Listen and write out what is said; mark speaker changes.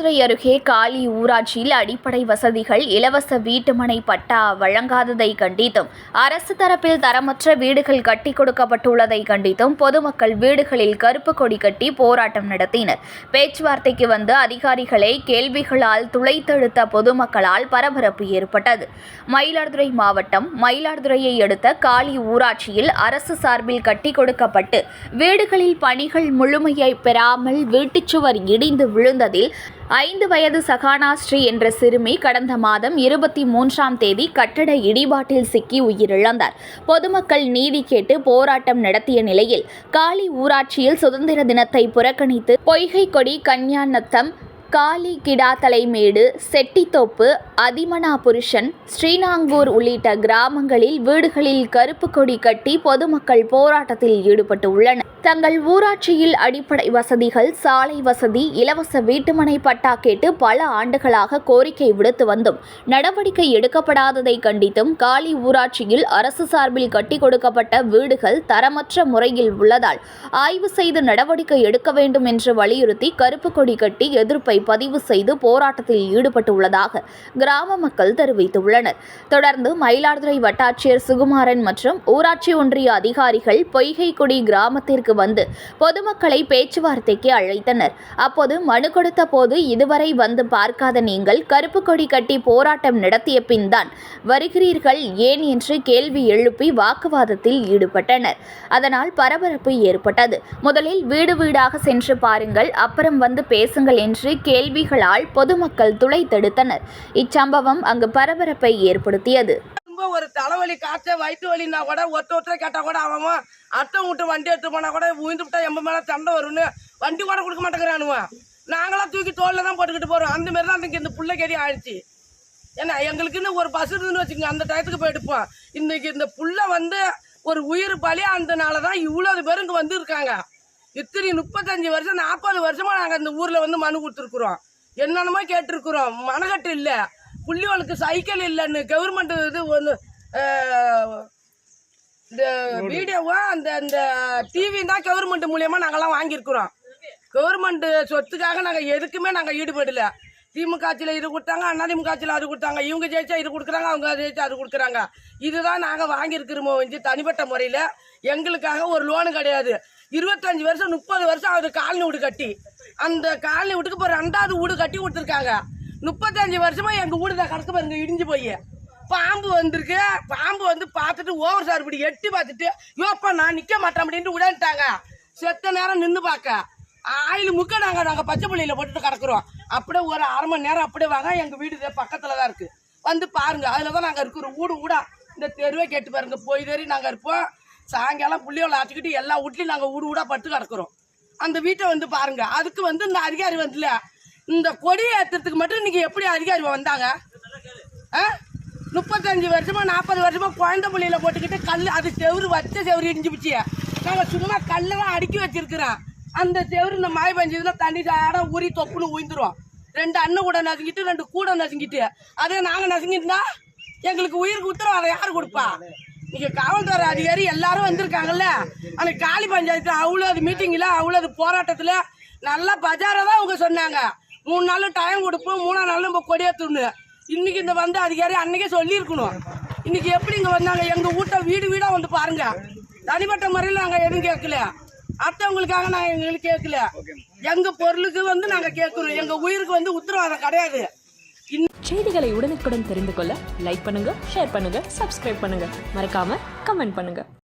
Speaker 1: மயிலாடுதுறை அருகே காலி ஊராட்சியில் அடிப்படை வசதிகள் இலவச வீட்டுமனை பட்டா வழங்காததை கண்டித்தும் அரசு தரப்பில் தரமற்ற வீடுகள் கட்டி கொடுக்கப்பட்டுள்ளதை கண்டித்தும் பொதுமக்கள் வீடுகளில் கருப்பு கொடி கட்டி போராட்டம் நடத்தினர். பேச்சுவார்த்தைக்கு வந்த அதிகாரிகளை கேள்விகளால் துளைத்தெடுத்த பொதுமக்களால் பரபரப்பு ஏற்பட்டது. மயிலாடுதுறை மாவட்டம் மயிலாடுதுறையை அடுத்த காலி ஊராட்சியில் அரசு சார்பில் கட்டி கொடுக்கப்பட்டு வீடுகளில் பணிகள் முழுமையை பெறாமல் வீட்டுச்சுவர் இடிந்து விழுந்ததில் 5 வயது சகானா ஸ்ரீ என்ற சிறுமி கடந்த மாதம் 23ஆம் தேதி கட்டட இடிபாட்டில் சிக்கி உயிரிழந்தார். பொதுமக்கள் நீதி கேட்டு போராட்டம் நடத்திய நிலையில் காலி ஊராட்சியில் சுதந்திர தினத்தை புறக்கணித்து பொய்கைக்கொடி, கன்யாநத்தம், காலி கிடாத்தலைமேடு, செட்டித்தோப்பு, அதிமனாபுருஷன், ஸ்ரீநாங்கூர் உள்ளிட்ட கிராமங்களில் வீடுகளில் கருப்பு கொடி கட்டி பொதுமக்கள் போராட்டத்தில் ஈடுபட்டு உள்ளனர். தங்கள் ஊராட்சியில் அடிப்படை வசதிகள், சாலை வசதி, இலவச வீட்டுமனை பட்டா கேட்டு பல ஆண்டுகளாக கோரிக்கை விடுத்து வந்தும் நடவடிக்கை எடுக்கப்படாததை கண்டித்தும் காலி ஊராட்சியில் அரசு சார்பில் கட்டி கொடுக்கப்பட்ட வீடுகள் தரமற்ற முறையில் உள்ளதால் ஆய்வு செய்து நடவடிக்கை எடுக்க வேண்டும் என்று வலியுறுத்தி கருப்பு கொடி கட்டி எதிர்ப்பை பதிவு செய்து போராட்டத்தில் ஈடுபட்டுள்ளதாக கிராம மக்கள் தெரிவித்துள்ளனர். தொடர்ந்து மயிலாடுதுறை வட்டாட்சியர் சுகுமாரன் மற்றும் ஊராட்சி ஒன்றிய அதிகாரிகள் பொய்கைக்குடி கிராமத்திற்கு வந்து பொதுமக்களை பேச்சுவார்த்தைக்கு அழைத்தனர். அப்போது மனு கொடுத்த போது இதுவரை வந்து பார்க்காத நீங்கள் கருப்பு கொடி கட்டி போராட்டம் நடத்திய பின் தான் வருகிறீர்கள் ஏன் என்று கேள்வி எழுப்பி வாக்குவாதத்தில் ஈடுபட்டனர். அதனால் பரபரப்பு ஏற்பட்டது. முதலில் வீடு வீடாக சென்று பாருங்கள், அப்புறம் வந்து பேசுங்கள் என்று கேள்விகளால் பொதுமக்கள் துளைத்தெடுத்தனர். இச்சம்பவம் அங்கு பரபரப்பை ஏற்படுத்தியது.
Speaker 2: ஒரு தலைவலி, காய்ச்ச, வயிற்று வலினா கூட ஒருத்தர கேட்டா கூட அவன் அட்டை விட்டு வண்டி எடுத்து போனா கூட உயிர்ந்து விட்டா எம்ப மேல சண்டை வரும்னு வண்டி கூட கொடுக்க மாட்டேங்கிறானுவன். நாங்களாம் தூக்கி தோல்ல தான் போட்டுக்கிட்டு போறோம். அந்த மாதிரி தான் இந்த புள்ளைக்கறி ஆயிடுச்சு. ஏன்னா எங்களுக்குன்னு ஒரு பஸ் இருந்துன்னு வச்சுக்கோங்க, அந்த டயத்துக்கு போய் எடுப்போம். இன்னைக்கு இந்த புள்ள ஒரு உயிர் பலி ஆனதுனாலதான் இவ்வளவு பேர் இங்க வந்து இருக்காங்க. இத்தனை 35 வருஷம் 40 வருஷமா நாங்க இந்த ஊர்ல மனு கொடுத்துருக்குறோம். என்னென்னமோ கேட்டிருக்கிறோம். மனக்கட்டு இல்ல, புள்ளிகளுக்கு சைக்கிள் இல்லைன்னு கவர்மெண்ட் இது ஒன்று இந்த வீடியோவா அந்த டிவி தான் கவர்மெண்ட் மூலியமா நாங்கெல்லாம் வாங்கியிருக்கிறோம். கவர்மெண்ட் சொத்துக்காக நாங்கள் எதுக்குமே நாங்கள் ஈடுபடல. திமுக ஆட்சியில் இது கொடுத்தாங்க, அதிமுக ஆட்சியில் அது கொடுத்தாங்க, இவங்க ஜெயிச்சா இது கொடுக்குறாங்க, அவங்க ஜெயிச்சா அது கொடுக்குறாங்க. இதுதான் நாங்கள் வாங்கியிருக்கிறோமோ வந்து தனிப்பட்ட முறையில் எங்களுக்காக ஒரு லோனு கிடையாது. 25 வருஷம் 30 வருஷம் அது காலனி வீடு கட்டி, அந்த காலனி வீட்டுக்கு இப்போ 2வது வீடு கட்டி கொடுத்துருக்காங்க. 35 வருஷமா எங்க வீடு தான் கணக்கு பாருங்க இடிஞ்சு போய் பாம்பு வந்திருக்கு. பாம்பு பார்த்துட்டு ஓவர் சார் இப்படி எட்டி பார்த்துட்டு யோப்பா நான் நிக்க மாட்டேன் அப்படின்ட்டு விடாட்டாங்க. செத்த நேரம் நின்று பார்க்க ஆயில் முக்க நாங்க பச்சை புள்ளியில போட்டுட்டு கிடக்குறோம். அப்படியே ஒரு அரை மணி நேரம் அப்படியே வாங்க, எங்க வீடு பக்கத்துல தான் இருக்கு, வந்து பாருங்க. அதுலதான் நாங்க இருக்கிறோம். ஊடா இந்த தெருவே கேட்டு பாருங்க, போய் தேறி நாங்க இருப்போம். சாயங்காலம் புள்ளியோல ஆச்சுக்கிட்டு எல்லா வீட்லயும் நாங்க ஊடா பட்டு கிடக்குறோம். அந்த வீட்டை பாருங்க. அதுக்கு இந்த அதிகாரி வந்துல இந்த கொடி ஏத்துறதுக்கு மட்டும் இன்னைக்கு எப்படி அதிகாரி வந்தாங்க? 35 வருஷமா 40 வருஷமா குழந்தை புள்ளியில போட்டுக்கிட்டு கல், அது செவரு வச்ச செவரு இடிஞ்சு பிச்சு நாங்க சும்மா கல்லெல்லாம் அடுக்கி வச்சிருக்கிறோம். அந்த செவரு இந்த மழை பெஞ்சதுன்னா தண்ணி சாட ஊறி தொப்புன்னு உயிந்துரும். 2 அண்ணன் கூட நசுங்கிட்டு 2 கூட நசுங்கிட்டு அதே நாங்க நசுங்கிட்டுனா எங்களுக்கு உயிருக்கு உத்தரவாதம் யாரு கொடுப்பா? நீங்க காவல்துறை அதிகாரி எல்லாரும் வந்திருக்காங்கல்ல. அந்த காலி பஞ்சாயத்து அவ்வளவு மீட்டிங்ல அவ்வளவு போராட்டத்துல நல்லா பஜாரா தான் அவங்க சொன்னாங்க. 3 நாள் டைம் கொடுப்போம், 3ஆம் நாள் நம்ம கொடியேற்றணும். இன்னைக்கு இந்த அதிகாரி அன்னைக்கே சொல்லியிருக்கணும். இன்னைக்கு எப்படி இங்க வந்தாங்க? எங்க வீட்டை வீடு வீடா பாருங்க. தனிப்பட்ட முறையில் நாங்க எதுவும் கேட்கல, அடுத்தவங்களுக்காக நாங்க எங்களுக்கு கேட்கல. எங்க பொருளுக்கு நாங்க கேட்கிறோம். எங்க உயிருக்கு உத்தரவாதம் கிடையாது.
Speaker 3: செய்திகளை உடனுக்குடன் தெரிந்து கொள்ள லைக் பண்ணுங்க, ஷேர் பண்ணுங்க, சப்ஸ்கிரைப் பண்ணுங்க, மறக்காம கமெண்ட் பண்ணுங்க.